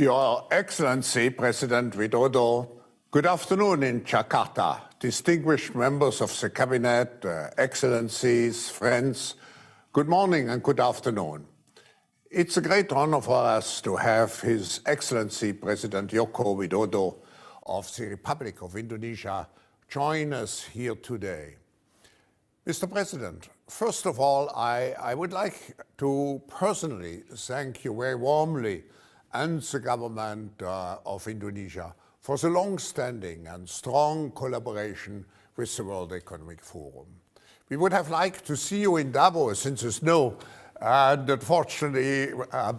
Your Excellency, President Widodo, good afternoon in Jakarta, distinguished members of the Cabinet, Excellencies, friends, good morning and good afternoon. It's a great honor for us to have His Excellency, President Joko Widodo of the Republic of Indonesia join us here today. Mr. President, first of all, I would like to personally thank you very warmly and the government of Indonesia for the long-standing and strong collaboration with the World Economic Forum. We would have liked to see you in Davos in the snow, and unfortunately,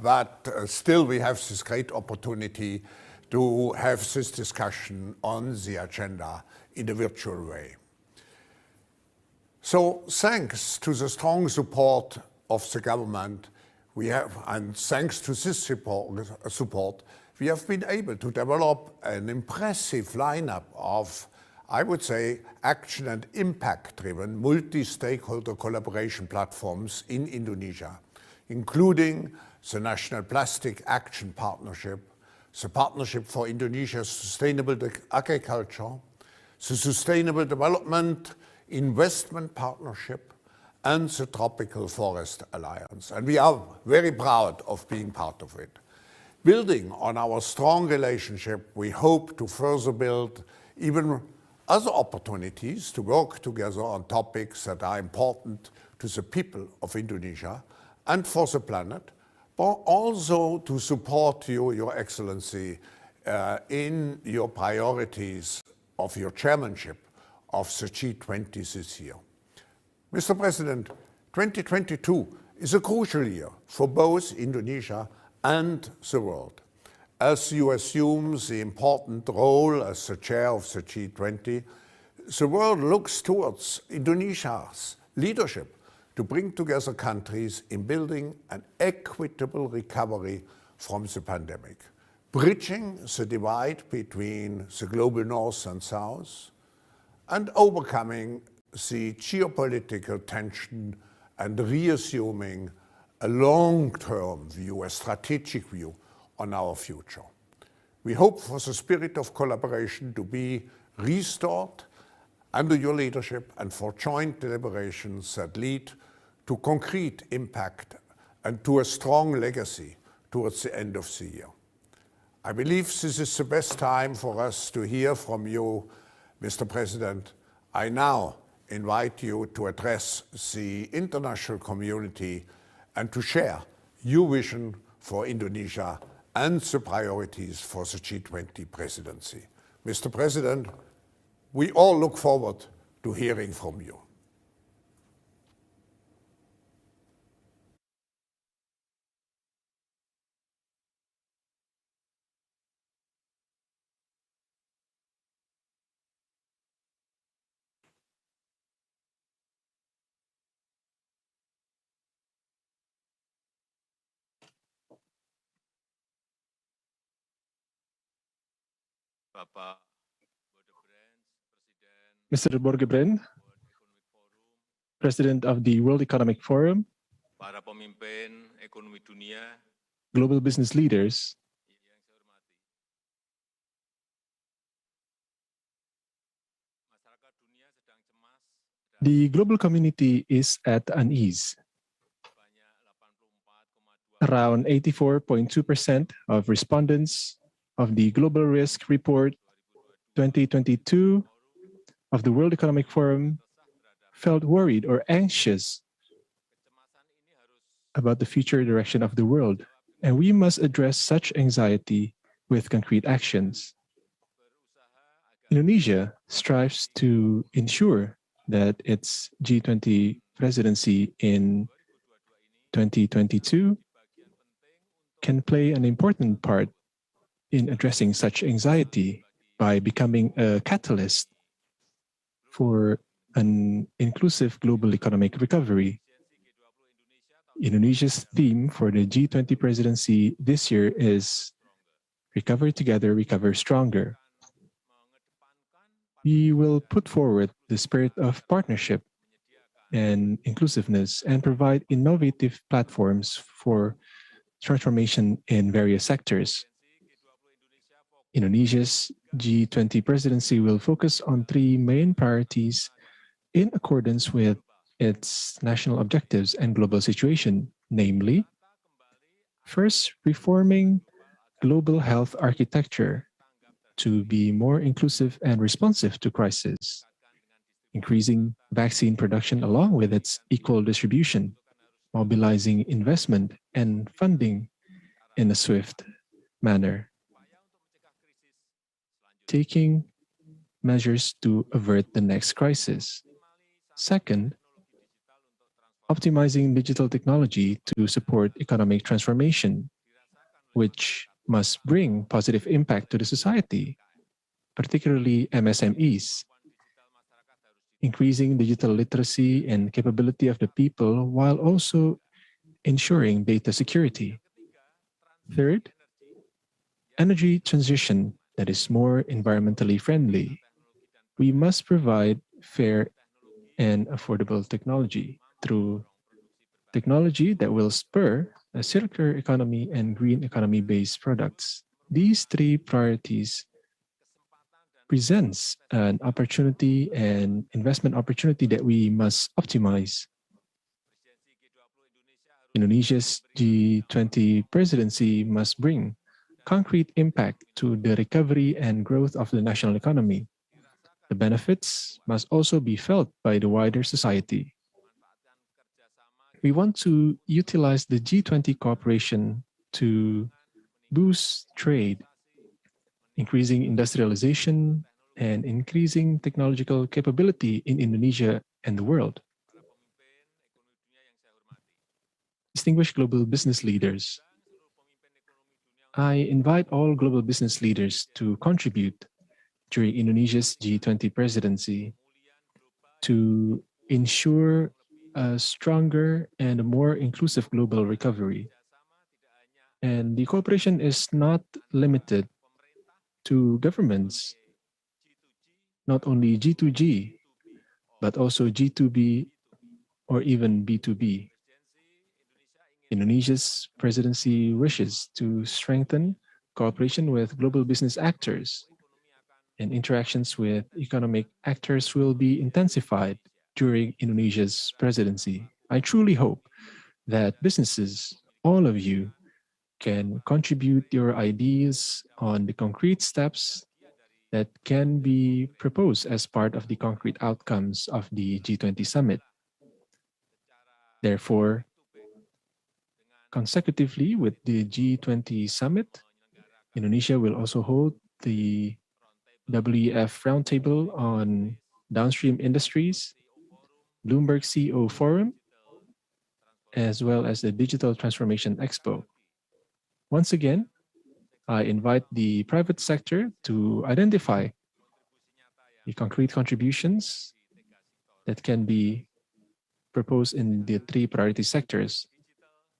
but still we have this great opportunity to have this discussion on the agenda in a virtual way. So thanks to the strong support of the government, and thanks to this support, we have been able to develop an impressive lineup of, I would say, action and impact-driven multi-stakeholder collaboration platforms in Indonesia, including the National Plastic Action Partnership, the Partnership for Indonesia's Sustainable Agriculture, the Sustainable Development Investment Partnership, and the Tropical Forest Alliance. And we are very proud of being part of it. Building on our strong relationship, we hope to further build even other opportunities to work together on topics that are important to the people of Indonesia and for the planet, but also to support you, Your Excellency, in your priorities of your chairmanship of the G20 this year. Mr. President, 2022 is a crucial year for both Indonesia and the world. As you assume the important role as the chair of the G20, the world looks towards Indonesia's leadership to bring together countries in building an equitable recovery from the pandemic, bridging the divide between the global north and south, and overcoming the geopolitical tension and reassuming a long-term view, a strategic view on our future. We hope for the spirit of collaboration to be restored under your leadership and for joint deliberations that lead to concrete impact and to a strong legacy towards the end of the year. I believe this is the best time for us to hear from you, Mr. President. I now invite you to address the international community and to share your vision for Indonesia and the priorities for the G20 presidency. Mr. President, we all look forward to hearing from you. Mr. Borgebren, President of the World Economic Forum, global business leaders, the global community is at unease. Around 84.2% of respondents of the Global Risk Report 2022 of the World Economic Forum felt worried or anxious about the future direction of the world, and we must address such anxiety with concrete actions. Indonesia strives to ensure that its G20 presidency in 2022 can play an important part in addressing such anxiety by becoming a catalyst for an inclusive global economic recovery. Indonesia's theme for the G20 presidency this year is Recover Together, Recover Stronger. We will put forward the spirit of partnership and inclusiveness and provide innovative platforms for transformation in various sectors. Indonesia's G20 presidency will focus on three main priorities in accordance with its national objectives and global situation, namely, first, reforming global health architecture to be more inclusive and responsive to crisis, increasing vaccine production along with its equal distribution, mobilizing investment and funding in a swift manner, taking measures to avert the next crisis. Second, optimizing digital technology to support economic transformation, which must bring positive impact to the society, particularly MSMEs, increasing digital literacy and capability of the people while also ensuring data security. Third, energy transition that is more environmentally friendly. We must provide fair and affordable technology through technology that will spur a circular economy and green economy based products. These three priorities presents an opportunity and investment opportunity that we must optimize. Indonesia's G20 presidency must bring concrete impact to the recovery and growth of the national economy. The benefits must also be felt by the wider society. We want to utilize the G20 cooperation to boost trade, increasing industrialization, and increasing technological capability in Indonesia and the world. Distinguished global business leaders, I invite all global business leaders to contribute during Indonesia's G20 presidency to ensure a stronger and a more inclusive global recovery. And the cooperation is not limited to governments, not only G2G, but also G2B or even B2B. Indonesia's presidency wishes to strengthen cooperation with global business actors, and interactions with economic actors will be intensified during Indonesia's presidency. I truly hope that businesses, all of you, can contribute your ideas on the concrete steps that can be proposed as part of the concrete outcomes of the G20 summit. Therefore, consecutively with the G20 summit, Indonesia will also hold the WEF Roundtable on Downstream Industries, Bloomberg CEO Forum, as well as the Digital Transformation Expo. Once again, I invite the private sector to identify the concrete contributions that can be proposed in the three priority sectors: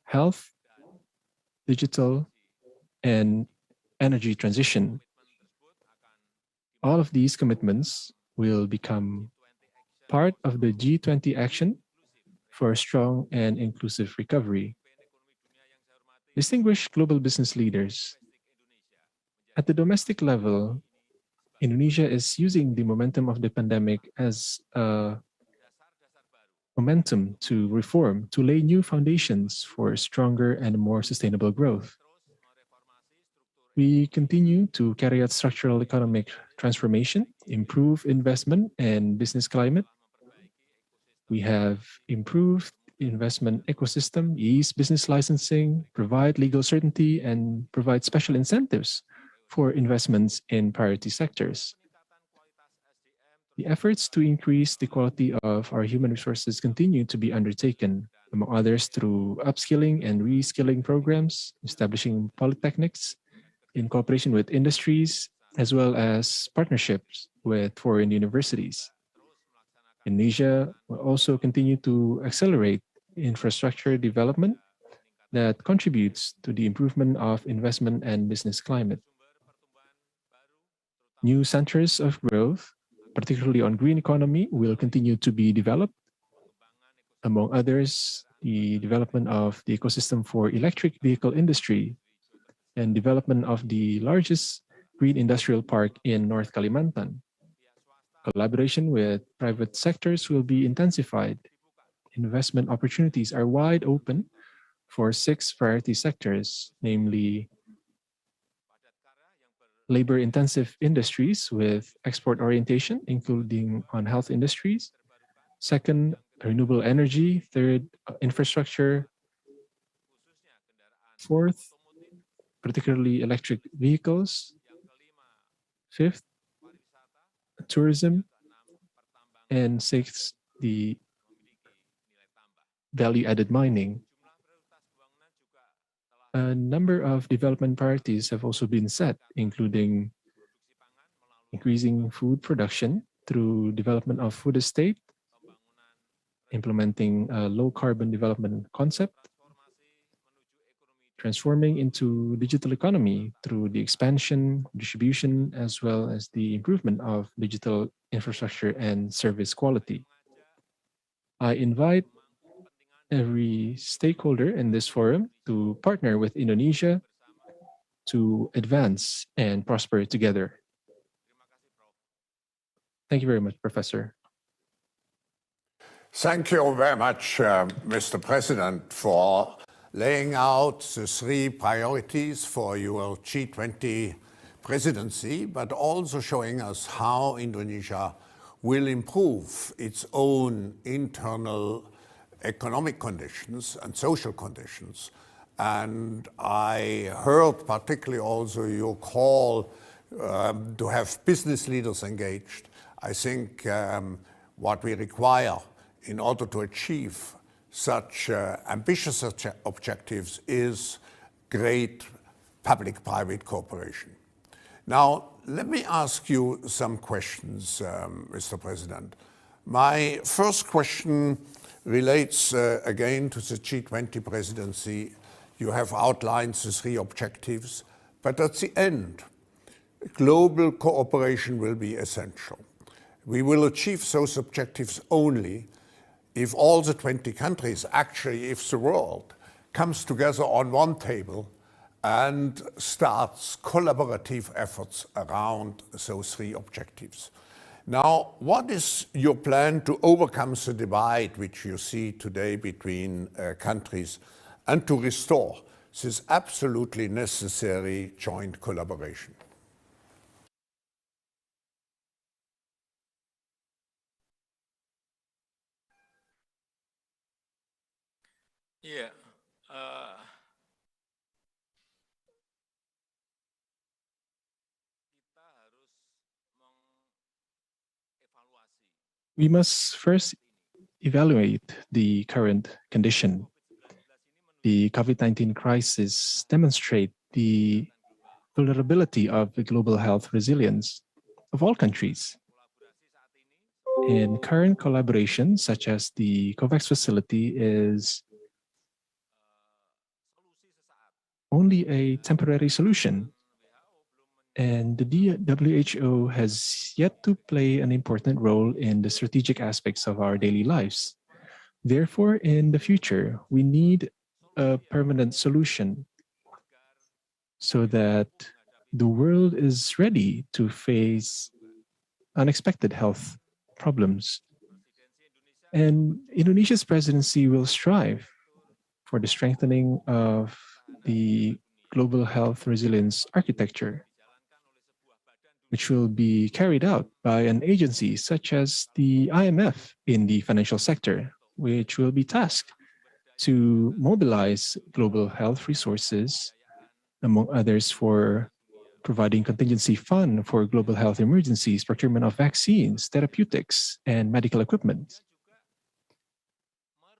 health, digital, and energy transition. All of these commitments will become part of the G20 action for a strong and inclusive recovery. Distinguished global business leaders, at the domestic level, Indonesia is using the momentum of the pandemic as a momentum to reform, to lay new foundations for stronger and more sustainable growth. We continue to carry out structural economic transformation, improve investment and business climate. We have improved investment ecosystem, ease business licensing, provide legal certainty, and provide special incentives for investments in priority sectors. The efforts to increase the quality of our human resources continue to be undertaken, among others through upskilling and reskilling programs, establishing polytechnics in cooperation with industries, as well as partnerships with foreign universities. Indonesia will also continue to accelerate infrastructure development that contributes to the improvement of investment and business climate. New centers of growth, particularly on green economy, will continue to be developed. Among others, the development of the ecosystem for electric vehicle industry and development of the largest green industrial park in North Kalimantan. Collaboration with private sectors will be intensified. Investment opportunities are wide open for 6 priority sectors, namely labor-intensive industries with export orientation, including on health industries. Second, renewable energy. Third, infrastructure. Fourth, particularly electric vehicles. Fifth, tourism. And sixth, the value-added mining. A number of development priorities have also been set, including increasing food production through development of food estate, implementing a low-carbon development concept, transforming into digital economy through the expansion, distribution, as well as the improvement of digital infrastructure and service quality. I invite every stakeholder in this forum to partner with Indonesia to advance and prosper together. Thank you very much, Professor. Thank you very much, Mr. President, for laying out the 3 priorities for your G20 presidency, but also showing us how Indonesia will improve its own internal economic conditions and social conditions. And I heard particularly also your call to have business leaders engaged. I think what we require in order to achieve such ambitious objectives is great public-private cooperation. Now, let me ask you some questions, Mr. President. My first question relates again to the G20 presidency. You have outlined the 3 objectives, but at the end, global cooperation will be essential. We will achieve those objectives only if all the 20 countries, actually if the world, comes together on one table and starts collaborative efforts around those 3 objectives. Now, what is your plan to overcome the divide which you see today between countries and to restore this absolutely necessary joint collaboration? Yeah. We must first evaluate the current condition. The COVID-19 crisis demonstrates the vulnerability of the global health resilience of all countries. In current collaboration, such as the COVAX facility, is only a temporary solution. And the WHO has yet to play an important role in the strategic aspects of our daily lives. Therefore, in the future, we need a permanent solution so that the world is ready to face unexpected health problems. And Indonesia's presidency will strive for the strengthening of the global health resilience architecture, which will be carried out by an agency such as the IMF in the financial sector, which will be tasked to mobilize global health resources, among others, for providing contingency fund for global health emergencies, procurement of vaccines, therapeutics, and medical equipment.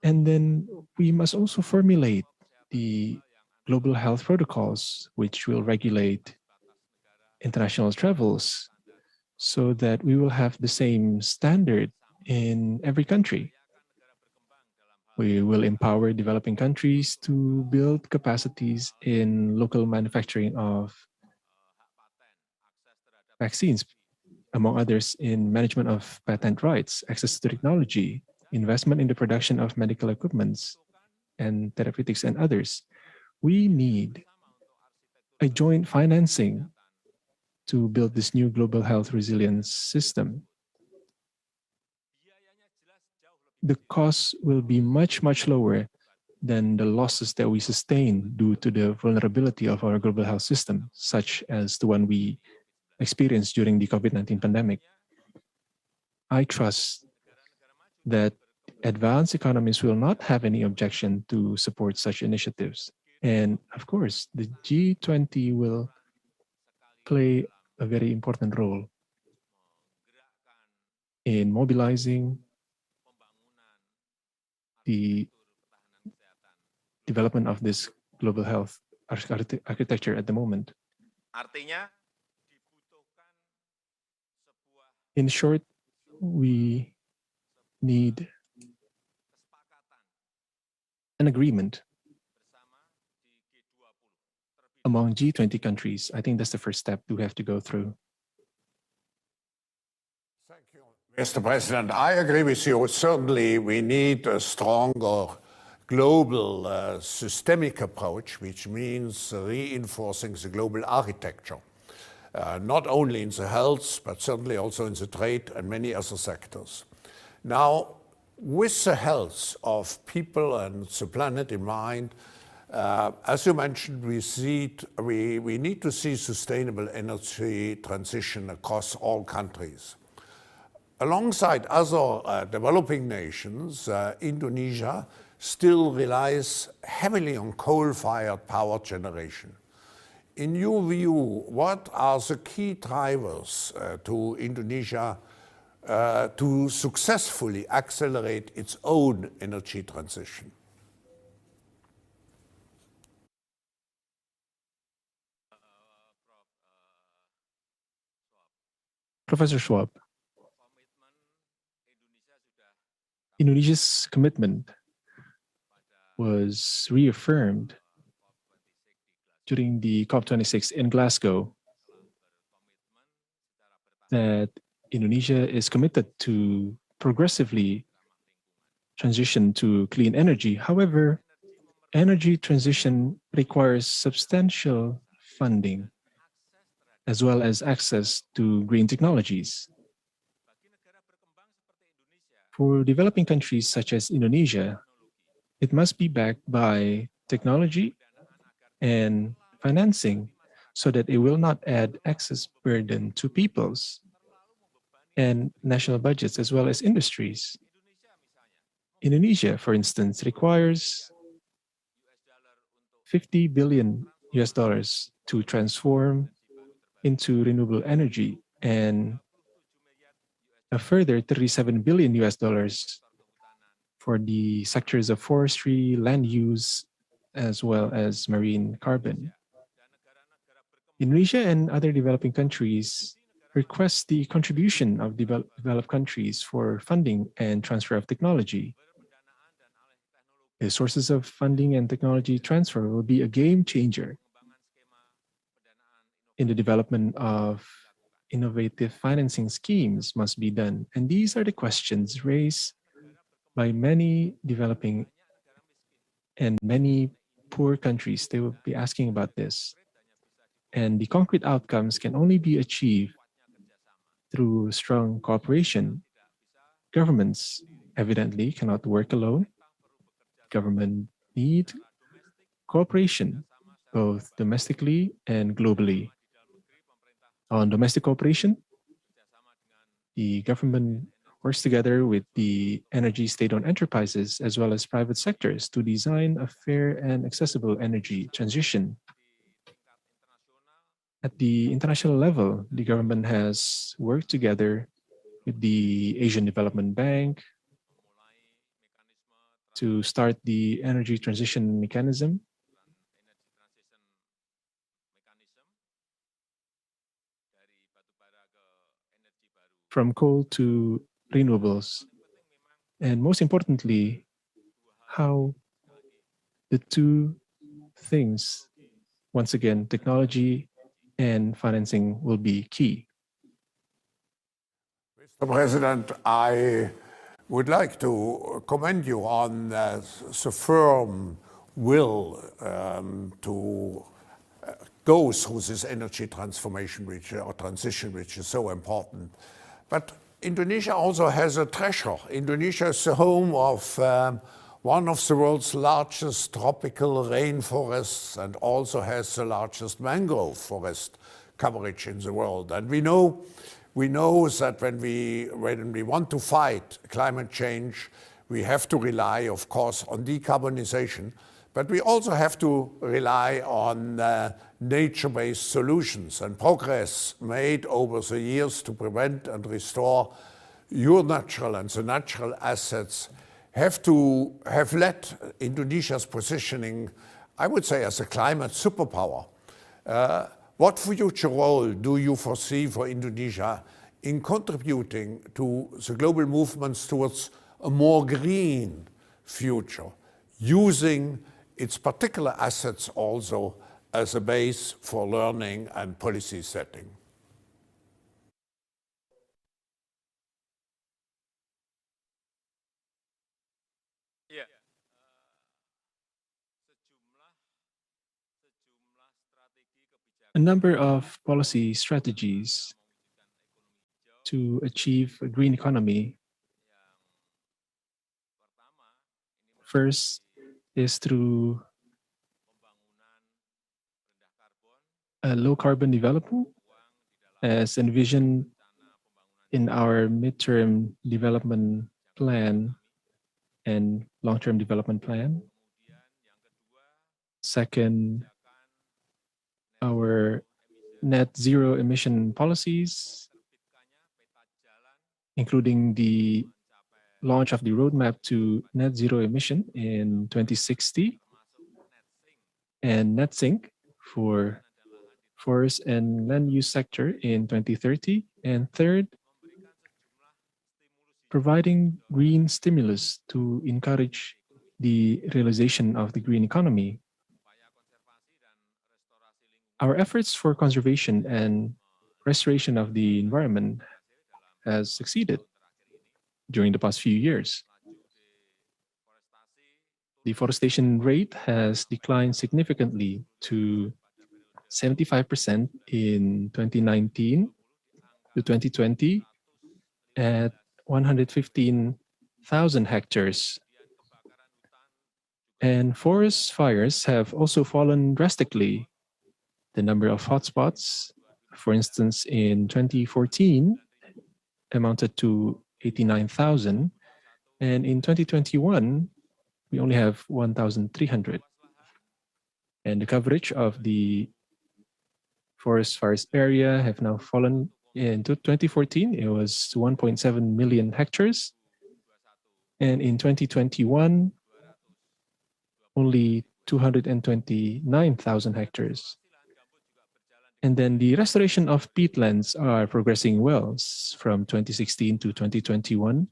And then we must also formulate the global health protocols, which will regulate international travels, so that we will have the same standard in every country. We will empower developing countries to build capacities in local manufacturing of vaccines, among others in management of patent rights, access to technology, investment in the production of medical equipments and therapeutics and others. We need a joint financing to build this new global health resilience system. The cost will be much, much lower than the losses that we sustain due to the vulnerability of our global health system, such as the one we experienced during the COVID-19 pandemic. I trust that advanced economies will not have any objection to support such initiatives. And of course, the G20 will play a very important role in mobilizing the development of this global health architecture at the moment. In short, we need an agreement among G20 countries. I think that's the first step we have to go through. Thank you, Mr. President. I agree with you. Certainly, we need a stronger global systemic approach, which means reinforcing the global architecture, not only in the health, but certainly also in the trade and many other sectors. Now, with the health of people and the planet in mind, as you mentioned, we need to see sustainable energy transition across all countries. Alongside other developing nations, Indonesia still relies heavily on coal-fired power generation. In your view, what are the key drivers to Indonesia to successfully accelerate its own energy transition? Professor Schwab, Indonesia's commitment was reaffirmed during the COP26 in Glasgow that Indonesia is committed to progressively transition to clean energy. However, energy transition requires substantial funding as well as access to green technologies. For developing countries such as Indonesia, it must be backed by technology and financing so that it will not add excess burden to peoples and national budgets as well as industries. Indonesia, for instance, requires $50 billion to transform into renewable energy and a further $37 billion for the sectors of forestry, land use, as well as marine carbon. Indonesia and other developing countries request the contribution of developed countries for funding and transfer of technology. The sources of funding and technology transfer will be a game changer in the development of innovative financing schemes must be done. And these are the questions raised by many developing and many poor countries. They will be asking about this. And the concrete outcomes can only be achieved through strong cooperation. Governments evidently cannot work alone. Government need cooperation, both domestically and globally. On domestic cooperation, the government works together with the energy state-owned enterprises as well as private sectors to design a fair and accessible energy transition. At the international level, the government has worked together with the Asian Development Bank to start the energy transition mechanism. From coal to renewables. And most importantly, how the two things, once again, technology and financing will be key. Mr. President, I would like to commend you on the firm will to go through this energy transformation or transition, which is so important. But Indonesia also has a treasure. Indonesia is the home of one of the world's largest tropical rainforests and also has the largest mangrove forest coverage in the world. And we know that when we want to fight climate change, we have to rely, of course, on decarbonization, but we also have to rely on nature-based solutions, and progress made over the years to prevent and restore your natural and the natural assets have led Indonesia's positioning, I would say, as a climate superpower. What future role do you foresee for Indonesia in contributing to the global movements towards a more green future, using its particular assets also as a base for learning and policy setting? Yeah. A number of policy strategies to achieve a green economy. First is through a low carbon development as envisioned in our midterm development plan and long-term development plan. Second, our net zero emission policies, including the launch of the roadmap to net zero emission in 2060 and net sink for forest and land use sector in 2030. And third, providing green stimulus to encourage the realization of the green economy. Our efforts for conservation and restoration of the environment has succeeded during the past few years. Deforestation rate has declined significantly to 75% in 2019 to 2020 at 115,000 hectares. And forest fires have also fallen drastically. The number of hotspots, for instance, in 2014 amounted to 89,000, and in 2021, we only have 1,300. And the coverage of the forest fires area have now fallen. In 2014, it was 1.7 million hectares. And in 2021, only 229,000 hectares. And then the restoration of peatlands are progressing well. From 2016 to 2021,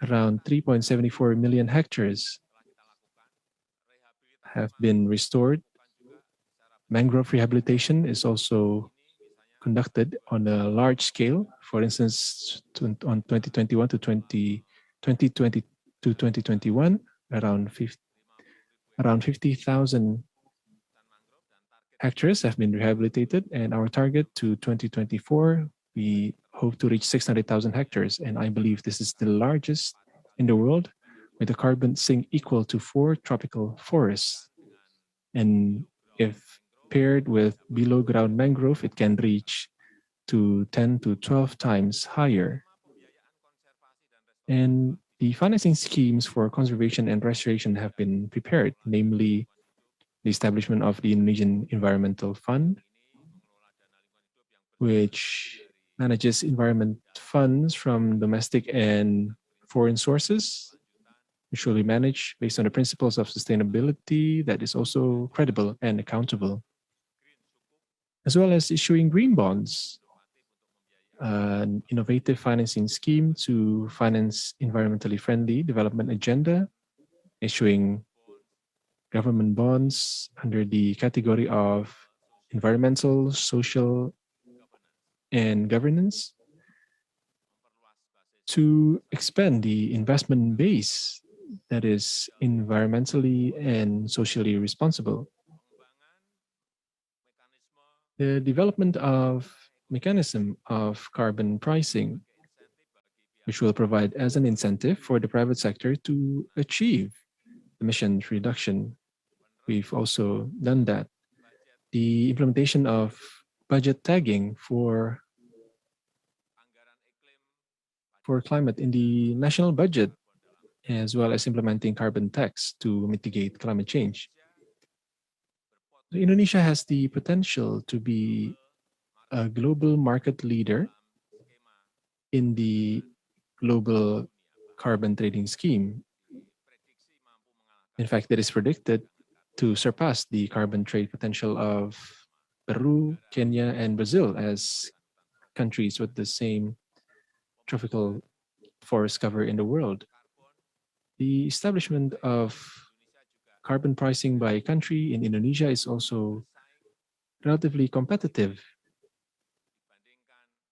around 3.74 million hectares have been restored. Mangrove rehabilitation is also conducted on a large scale. For instance, on 2021 to 2020 to 2021, around 50,000 hectares have been rehabilitated, and our target to 2024, we hope to reach 600,000 hectares. And I believe this is the largest in the world, with a carbon sink equal to 4 tropical forests. And if paired with below ground mangrove, it can reach to 10 to 12 times higher. And the financing schemes for conservation and restoration have been prepared, namely the establishment of the Indonesian Environmental Fund, which manages environment funds from domestic and foreign sources, which will be managed based on the principles of sustainability that is also credible and accountable, as well as issuing green bonds, an innovative financing scheme to finance environmentally friendly development agenda, issuing government bonds under the category of environmental, social, and governance to expand the investment base that is environmentally and socially responsible. The development of mechanism of carbon pricing, which will provide as an incentive for the private sector to achieve emissions reduction. We've also done that. The implementation of budget tagging for climate in the national budget, as well as implementing carbon tax to mitigate climate change. Indonesia has the potential to be a global market leader in the global carbon trading scheme. In fact, it is predicted to surpass the carbon trade potential of Peru, Kenya, and Brazil as countries with the same tropical forest cover in the world. The establishment of carbon pricing by country in Indonesia is also relatively competitive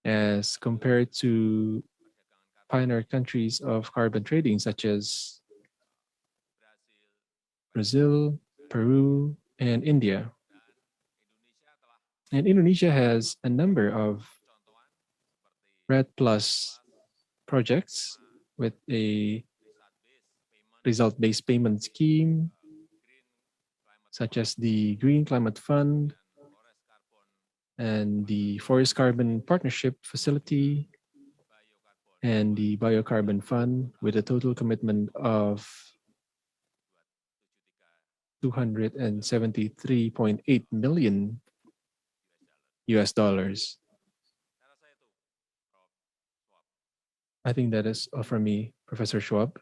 as compared to pioneer countries of carbon trading such as Brazil, Peru, and India. And Indonesia has a number of RED Plus projects with a result-based payment scheme, such as the Green Climate Fund and the Forest Carbon Partnership Facility and the Biocarbon Fund, with a total commitment of $273.8 million US dollars. I think that is all from me, Professor Schwab.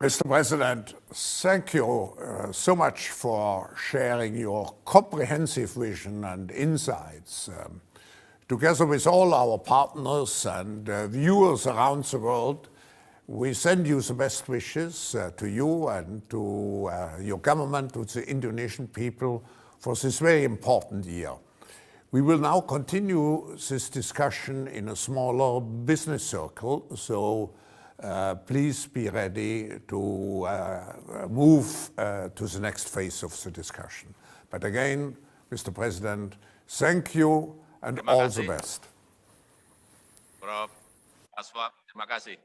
Mr. President, thank you so much for sharing your comprehensive vision and insights. Together with all our partners and viewers around the world, we send you the best wishes to you and to your government, to the Indonesian people for this very important year. We will now continue this discussion in a smaller business circle, so please be ready to move to the next phase of the discussion. But again, Mr. President, thank you and all the best. Prof. Schwab, terima kasih.